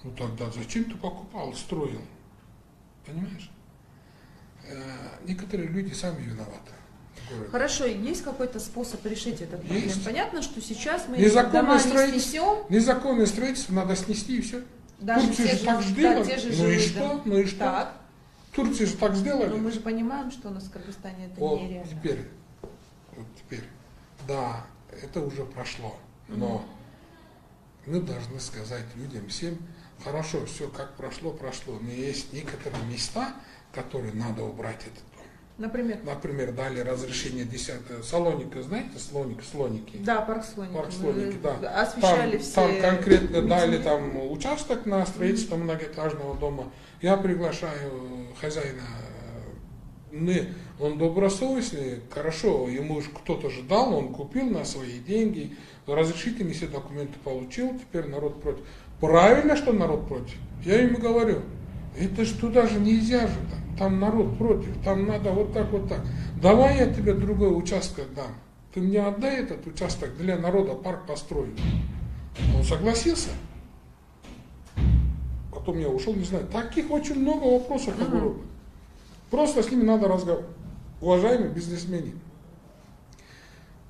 Speaker 2: Ну тогда зачем ты покупал, строил? Понимаешь? Некоторые люди сами виноваты.
Speaker 1: Хорошо, есть какой-то способ решить этот проблем?
Speaker 2: Есть.
Speaker 1: Понятно, что сейчас мы
Speaker 2: Незаконное
Speaker 1: дома не снесем.
Speaker 2: Незаконное строительство надо снести и все.
Speaker 1: Даже
Speaker 2: Турция
Speaker 1: те
Speaker 2: же так сделала.
Speaker 1: те же
Speaker 2: Ну и
Speaker 1: жилые
Speaker 2: что?
Speaker 1: дома.
Speaker 2: Ну и что?
Speaker 1: Так.
Speaker 2: Турция же так сделали.
Speaker 1: Но мы же понимаем, что у нас в Кыргызстане это
Speaker 2: Вот
Speaker 1: нереально.
Speaker 2: теперь, да, это уже прошло, но мы должны сказать людям всем, хорошо, все как прошло, но есть некоторые места, которые надо убрать этот дом. Например, дали разрешение 10-го, Салоника, знаете, Слоники?
Speaker 1: Да, парк Слоники.
Speaker 2: Парк Слоники, да.
Speaker 1: Освещали
Speaker 2: там конкретно
Speaker 1: митинги.
Speaker 2: дали там участок на строительство многоэтажного дома. Я приглашаю хозяина, он добросовестный, хорошо, ему же кто-то же дал, он купил на свои деньги, разрешительные все документы получил, теперь народ против. Правильно, что народ против. Я ему говорю, это же туда же нельзя же, там народ против, там надо вот так. Давай я тебе другой участок дам. Ты мне отдай этот участок для народа, парк построить. Он согласился. Потом я ушел, не знаю. Таких очень много вопросов. Просто с ними надо разговаривать. Уважаемые бизнесмены,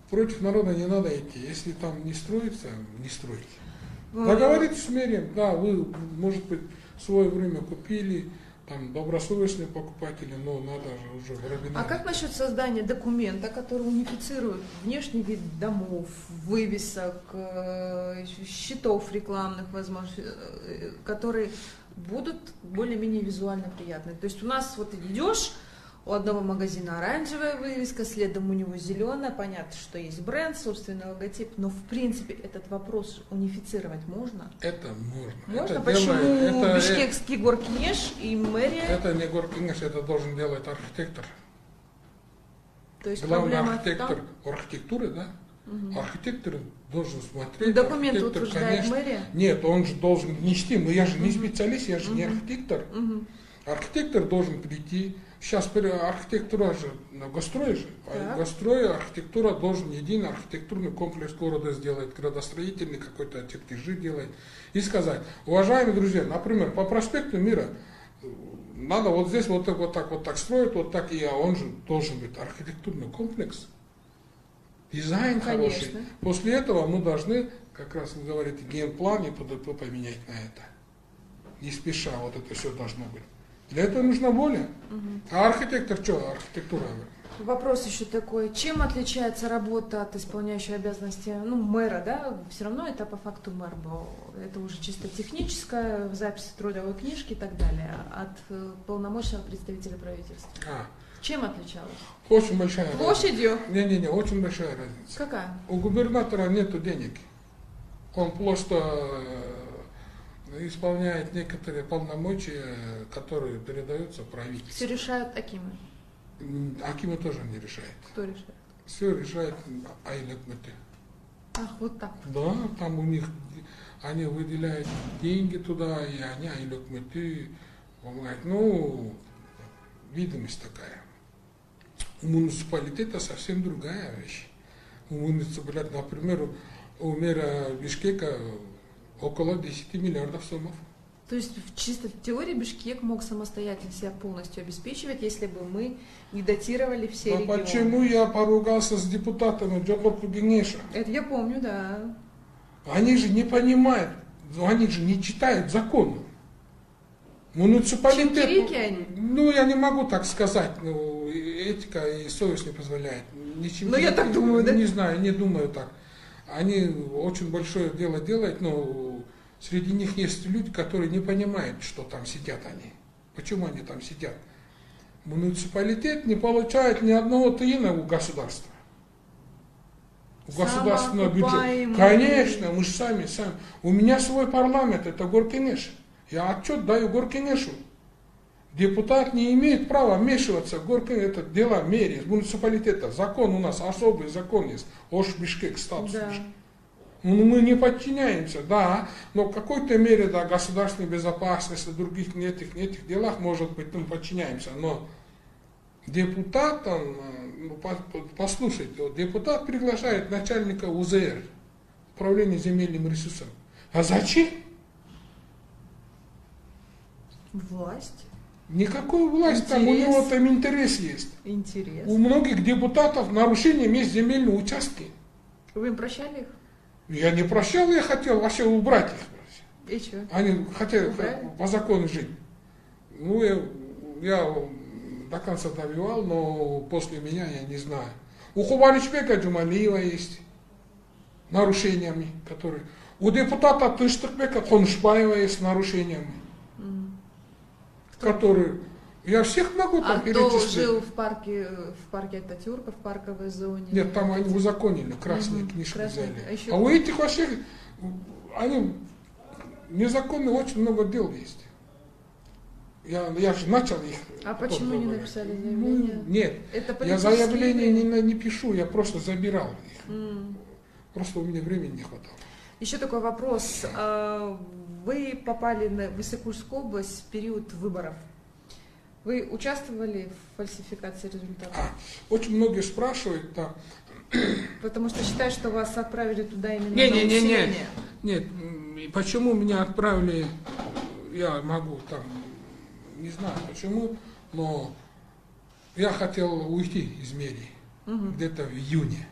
Speaker 2: против народа не надо идти. Если там не строится, не стройте. Договоритесь с мэрией, да, вы, может быть, в свое время купили, там, добросовестные покупатели, но надо же уже в
Speaker 1: А как насчет создания документа, который унифицирует внешний вид домов, вывесок, счетов рекламных, возможно, которые будут более-менее визуально приятны? То есть у нас вот идешь, у одного магазина оранжевая вывеска, следом у него зеленая, понятно, что есть бренд, собственный логотип, но в принципе этот вопрос унифицировать можно?
Speaker 2: Это можно.
Speaker 1: Можно?
Speaker 2: Это
Speaker 1: Почему бишкекский горкинеш и мэрия?
Speaker 2: Это не горкинеш, это должен делать архитектор.
Speaker 1: То есть
Speaker 2: главный
Speaker 1: проблема
Speaker 2: архитектор
Speaker 1: там?
Speaker 2: Архитектуры, да? Архитектор должен смотреть.
Speaker 1: Документ утверждает мэрия?
Speaker 2: Нет, он же должен внести, но я же не специалист, я же не архитектор. Архитектор должен прийти. Сейчас архитектура же, Гострой же, а Гострой, архитектура должен единый архитектурный комплекс города сделать, градостроительный какой-то чертежи делать. И сказать, уважаемые друзья, например, по проспекту Мира надо вот здесь вот так строить, вот так, и он же должен быть архитектурный комплекс. Дизайн хороший. После этого мы должны, как раз вы говорите, генплан и ПДП поменять на это. Не спеша, вот это все должно быть. Для этого нужна воля. А архитектор что? Архитектура.
Speaker 1: Вопрос еще такой. Чем отличается работа от исполняющей обязанности мэра, да? Все равно это по факту мэр был. Это уже чисто техническое, в записи трудовой книжки и так далее. От полномочного представителя правительства. Чем отличалось?
Speaker 2: Очень большая разница.
Speaker 1: Площадью?
Speaker 2: Не, очень большая разница.
Speaker 1: Какая?
Speaker 2: У губернатора нету денег. Он просто исполняет некоторые полномочия, которые передаются правительству.
Speaker 1: Все решают акимы?
Speaker 2: Акимы тоже не решает.
Speaker 1: Кто решает?
Speaker 2: Все решает Айлыкмыты.
Speaker 1: Ах, вот так.
Speaker 2: Да, там у них, они выделяют деньги туда, и они Айлыкмыты помогают. Видимость такая. У муниципалитета совсем другая вещь. У муниципалитета, например, у мэра Бишкека около 10 миллиардов сомов.
Speaker 1: То есть чисто в теории Бишкек мог самостоятельно себя полностью обеспечивать, если бы мы не датировали все регионы.
Speaker 2: Почему я поругался с депутатами Джокорку Генеша?
Speaker 1: Это я помню, да.
Speaker 2: Они же не понимают, они же не читают законы. Муниципалитет,
Speaker 1: они?
Speaker 2: Я не могу так сказать, этика и совесть не позволяет.
Speaker 1: Но я так думаю, да?
Speaker 2: Не знаю, не думаю так. Они очень большое дело делают, но среди них есть люди, которые не понимают, что там сидят они. Почему они там сидят? Муниципалитет не получает ни одного тиына у государства. У государственного бюджета. Конечно, мы же сами. У меня свой парламент, это Горкенеш. Я отчет даю Горкенешу. Депутат не имеет права вмешиваться в Горкенеш, это дело мэрии, муниципалитета. Закон у нас, особый закон есть. Ош Бишкек, статус Бишкек. Мы не подчиняемся, да, но в какой-то мере, да, государственной безопасности, других этих делах, может быть, мы подчиняемся, но депутатам, послушайте, депутат приглашает начальника УЗР, управления земельным ресурсом. А зачем?
Speaker 1: Власть.
Speaker 2: Никакой власти, там у него там интерес есть.
Speaker 1: Интерес.
Speaker 2: У многих депутатов нарушение мест земельные участки.
Speaker 1: Вы им прощали их?
Speaker 2: Я не прощал, я хотел вообще убрать их.
Speaker 1: И что?
Speaker 2: Они хотели
Speaker 1: убрали?
Speaker 2: По закону жить. Я до конца добивал, но после меня я не знаю. У Хубаричбека Джумалиева есть нарушениями, которые... У депутата Тыштыкбека Коншбаева есть нарушениями, которые... Я всех могу там перечислить.
Speaker 1: Кто жил в парке Ататюрка, в парковой зоне?
Speaker 2: Нет, там они узаконили, красные книжки взяли.
Speaker 1: А
Speaker 2: у этих вообще, они незаконно очень много дел есть. Я же начал их.
Speaker 1: А почему не написали заявление?
Speaker 2: Нет, я заявление не пишу, я просто забирал их. Просто у меня времени не хватало.
Speaker 1: Еще такой вопрос. Вы попали в Иссык-Кульскую область в период выборов. Вы участвовали в фальсификации результатов?
Speaker 2: Очень многие спрашивают, да.
Speaker 1: Потому что считают, что вас отправили туда именно на усиление.
Speaker 2: Нет, почему меня отправили, я могу там, не знаю почему, но я хотел уйти из мэрии где-то в июне.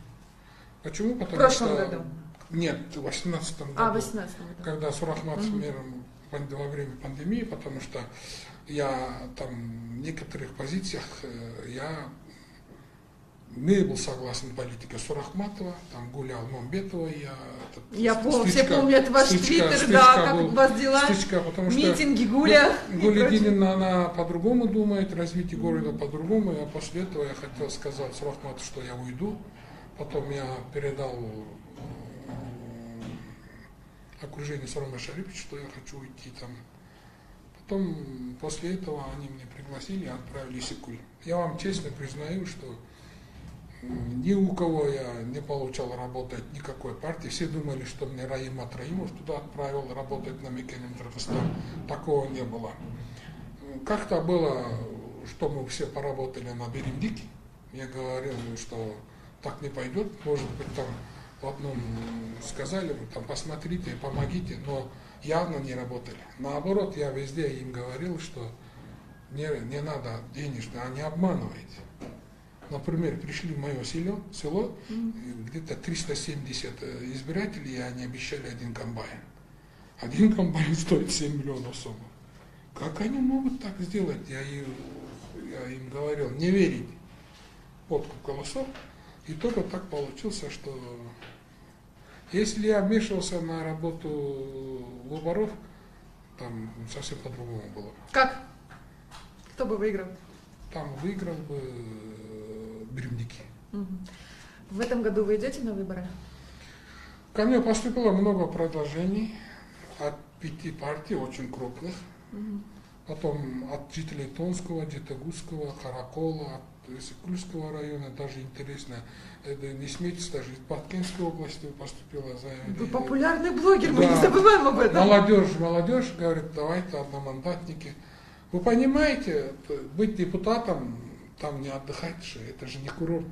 Speaker 2: Почему? Потому
Speaker 1: в прошлом году?
Speaker 2: Нет, в 2018 году.
Speaker 1: В 2018 году.
Speaker 2: Когда Сурахматов мэром во время пандемии, потому что я там в некоторых позициях я не был согласен политике Сурахматова, там гулял Момбетова,
Speaker 1: я помню, все помнят ваш твиттер, да, как у вас дела, митинги, Гуля.
Speaker 2: Гулядинин, она по-другому думает, развитие города по-другому, а после этого я хотел сказать Сурахматову, что я уйду, потом я передал окружению Сурама Шариповича, что я хочу уйти там. Потом, после этого они меня пригласили и отправили в Иссык-Куль. Я вам честно признаю, что ни у кого я не получал работать никакой партии. Все думали, что мне Раимат Раимов туда отправил работать на Микенем Кыргызстан. Такого не было. Как-то было, что мы все поработали на Беремдике. Я говорил, что так не пойдет. Может быть, там в одном сказали, там посмотрите, помогите, но явно не работали. Наоборот, я везде им говорил, что не надо денежно, а не обманывайте. Например, пришли в мое село где-то 370 избирателей, и они обещали один комбайн. Один комбайн стоит 7 миллионов сомов. Как они могут так сделать? Я им говорил, не верить. Подкуп голосов. И только так получилось, что если я вмешивался на работу выборов, там совсем по-другому было.
Speaker 1: Как? Кто бы выиграл?
Speaker 2: Там выиграл бы Беремдики.
Speaker 1: В этом году вы идете на выборы?
Speaker 2: Ко мне поступило много предложений от 5 партий, очень крупных. Потом от жителей Тонского, Детагусского, Каракола, от Иссык-Кульского района, даже интересно, не смейтесь, даже из Баткенской области поступило заявление.
Speaker 1: Вы популярный блогер, мы не забываем об этом.
Speaker 2: Молодежь говорит, давайте одномандатники. Вы понимаете, быть депутатом, там не отдыхать же, это же не курорт.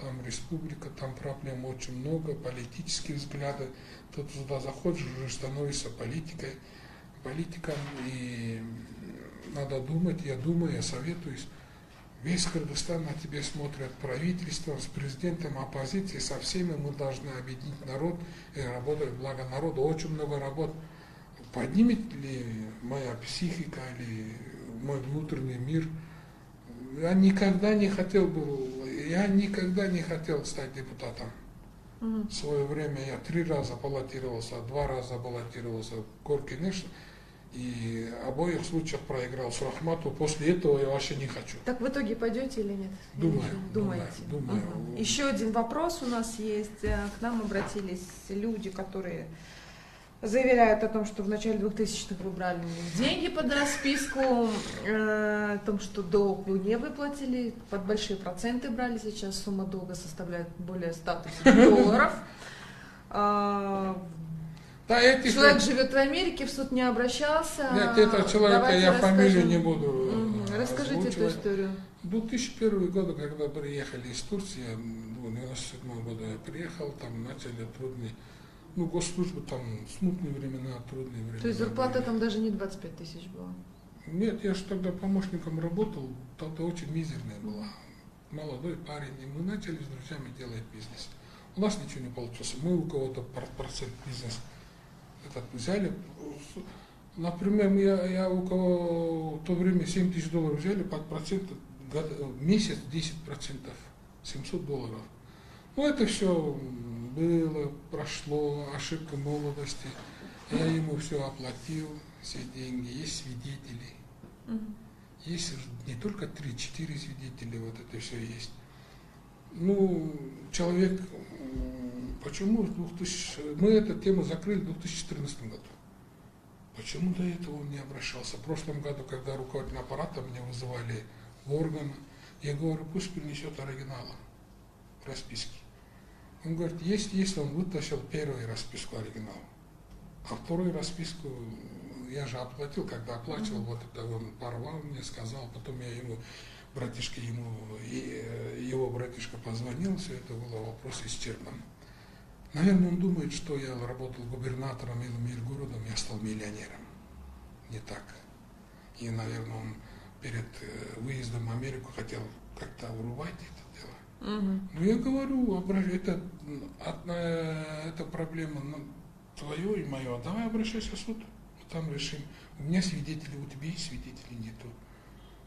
Speaker 2: Там республика, там проблем очень много, политические взгляды. Ты туда заходишь, уже становишься политикой. политикам, и надо думать, я думаю, я советуюсь. Весь Кыргызстан на тебя смотрят, правительство, с президентом, оппозицией, со всеми мы должны объединить народ и работать в благо народа. Очень много работ. Поднимет ли моя психика или мой внутренний мир? Я никогда не хотел стать депутатом. В свое время я 3 раза баллотировался, 2 раза баллотировался в Горкинеш, и обоих случаях проиграл Сурахмату. После этого я вообще не хочу.
Speaker 1: Так в итоге пойдете или нет?
Speaker 2: Думаю.
Speaker 1: Еще один вопрос у нас есть. К нам обратились люди, которые заявляют о том, что в начале 2000-х вы брали деньги под расписку, о том, что долг вы не выплатили, под большие проценты брали, сейчас сумма долга составляет более 100 тысяч долларов. Человек живет в Америке, в суд не обращался.
Speaker 2: Нет, этого человека я фамилию не буду
Speaker 1: Расскажите эту историю.
Speaker 2: В 2001 год, когда приехали из Турции, в 1997 году я приехал, там начали трудные, госслужбы, там смутные времена, трудные времена.
Speaker 1: То есть зарплата там даже не 25 тысяч была?
Speaker 2: Нет, я же тогда помощником работал, тогда очень мизерная была. Молодой парень, и мы начали с друзьями делать бизнес. У нас ничего не получилось, мы у кого-то процент бизнес взяли. Например, я у кого в то время 7 тысяч долларов взяли, под процент в месяц 10%, 700 долларов. Это все было, прошло, ошибка молодости. Я ему все оплатил, все деньги, есть свидетели. Есть не только 3-4 свидетеля, вот это все есть. Человек, почему мы эту тему закрыли в 2014 году? Почему до этого он не обращался? В прошлом году, когда руководитель аппарата меня вызывали в органы, я говорю, пусть принесет оригиналы расписки. Он говорит, если он вытащил первую расписку оригинал, а вторую расписку я же оплатил, когда оплачивал, вот это он порвал мне, сказал, потом я его братишка позвонил, все это было вопрос исчерпан. Наверное, он думает, что я работал губернатором или миргородом, я стал миллионером. Не так. И, наверное, он перед выездом в Америку хотел как-то урвать это дело. Но я говорю, это проблема твое и мое. Давай обращайся в суд, там решим. У меня свидетели, у тебя есть свидетелей, нету.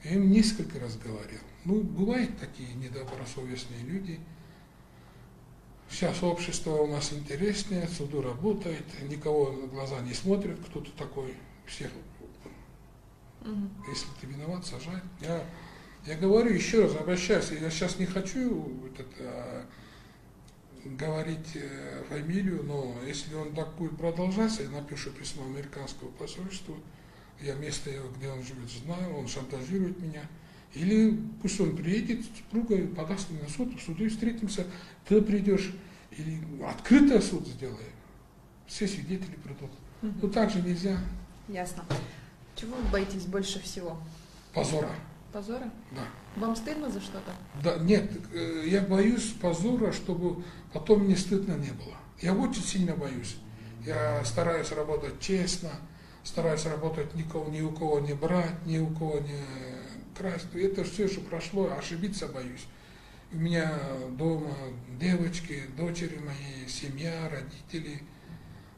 Speaker 2: Я им несколько раз говорил. Бывают такие недобросовестные люди. Сейчас общество у нас интереснее, суду работает, никого в глаза не смотрит, кто-то такой, всех. Если ты виноват, сажай. Я говорю еще раз, обращаюсь, я сейчас не хочу говорить фамилию, но если он так будет продолжаться, я напишу письмо американскому посольству, я место, где он живет, знаю, он шантажирует меня. Или пусть он приедет с супругой, подаст меня на суд, в суде встретимся, ты придешь, или открытый суд сделаем. Все свидетели придут. Так же нельзя.
Speaker 1: Ясно. Чего вы боитесь больше всего?
Speaker 2: Позора.
Speaker 1: Позора?
Speaker 2: Да.
Speaker 1: Вам стыдно за что-то?
Speaker 2: Да, нет, я боюсь позора, чтобы потом мне стыдно не было. Я очень сильно боюсь. Я стараюсь работать честно, стараюсь работать ни у кого не брать, ни у кого не красть. Это все же прошло, ошибиться боюсь. У меня дома девочки, дочери мои, семья, родители.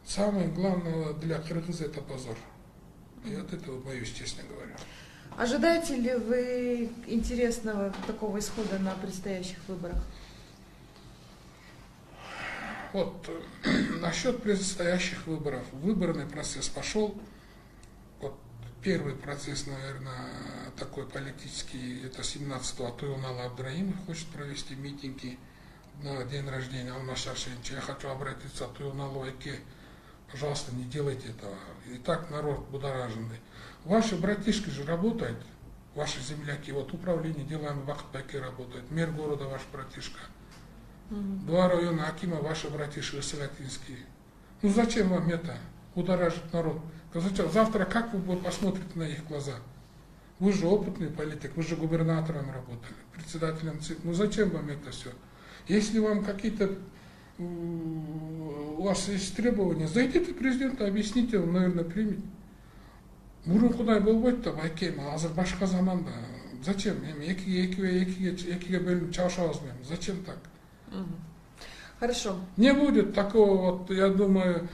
Speaker 2: Самое главное для кыргыза это позор. И от этого боюсь, честно говоря.
Speaker 1: Ожидаете ли вы интересного такого исхода на предстоящих выборах?
Speaker 2: Вот насчет предстоящих выборов. Выборный процесс пошел. Вот первый процесс, наверное, такой политический, это 17-го Туюнала Абдраимов хочет провести митинги на день рождения Алмаз Шаршевича. Я хочу обратиться к Туюналу Айке. Пожалуйста, не делайте этого. И так народ будораженный. Ваши братишки же работают, ваши земляки. Вот управление делами Бахтбайке работает, мэр города ваш братишка. 2 района Акима ваши братишки Салатинские. Зачем вам это? Будоражит народ. Зачем? Завтра как вы посмотрите на их глаза? Вы же опытный политик, вы же губернатором работали, председателем ЦИК. Зачем вам это все? Если вам какие-то у вас есть требования, зайдите к президенту, объясните, он, наверное, примет. мурункудай болбойт да байкем, азыр башка заманда. Зачем? Экиге бөлүнүп чабышабызбы? Зачем так?
Speaker 1: Хорошо.
Speaker 2: Не будет такого, вот, я думаю,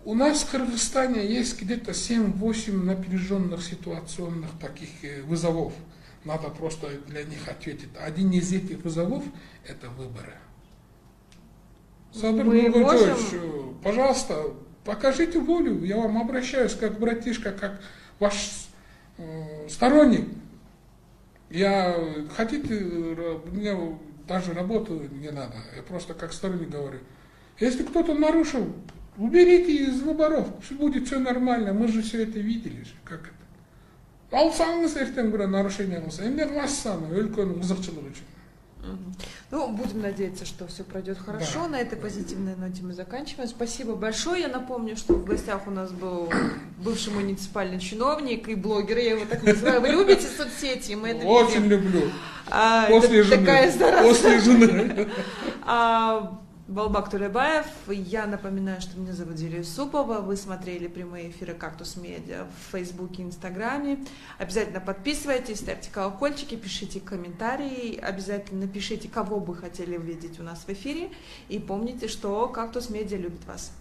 Speaker 2: у нас в Кыргызстане есть где-то 7-8 напряженных ситуационных таких вызовов. Надо просто для них ответить. Один из этих вызовов – это выборы. Садыр Нургулжоевич, пожалуйста, покажите волю. Я вам обращаюсь как братишка, как ваш сторонник. Хотите, мне даже работу не надо. Я просто как сторонник говорю. Если кто-то нарушил, уберите из выборов. Будет все нормально. Мы же все это видели. Как это? Алсаңыз ертең бір нарушение болса, эмне кыласыз аны өлкөнүн кызыкчылыгы үчүн.
Speaker 1: Ну, будем надеяться, что все пройдет хорошо. Да. На этой позитивной ноте мы заканчиваем. Спасибо большое. Я напомню, что в гостях у нас был бывший муниципальный чиновник и блогер. Я его так называю. Вы любите соцсети? Мы это
Speaker 2: очень люблю.
Speaker 1: После жены. Такая
Speaker 2: После жены.
Speaker 1: Балбак Тулебаев. Я напоминаю, что меня зовут Дилия Юсупова. Вы смотрели прямые эфиры «Кактус Медиа» в Фейсбуке и Инстаграме. Обязательно подписывайтесь, ставьте колокольчики, пишите комментарии. Обязательно пишите, кого бы хотели увидеть у нас в эфире. И помните, что «Кактус Медиа» любит вас.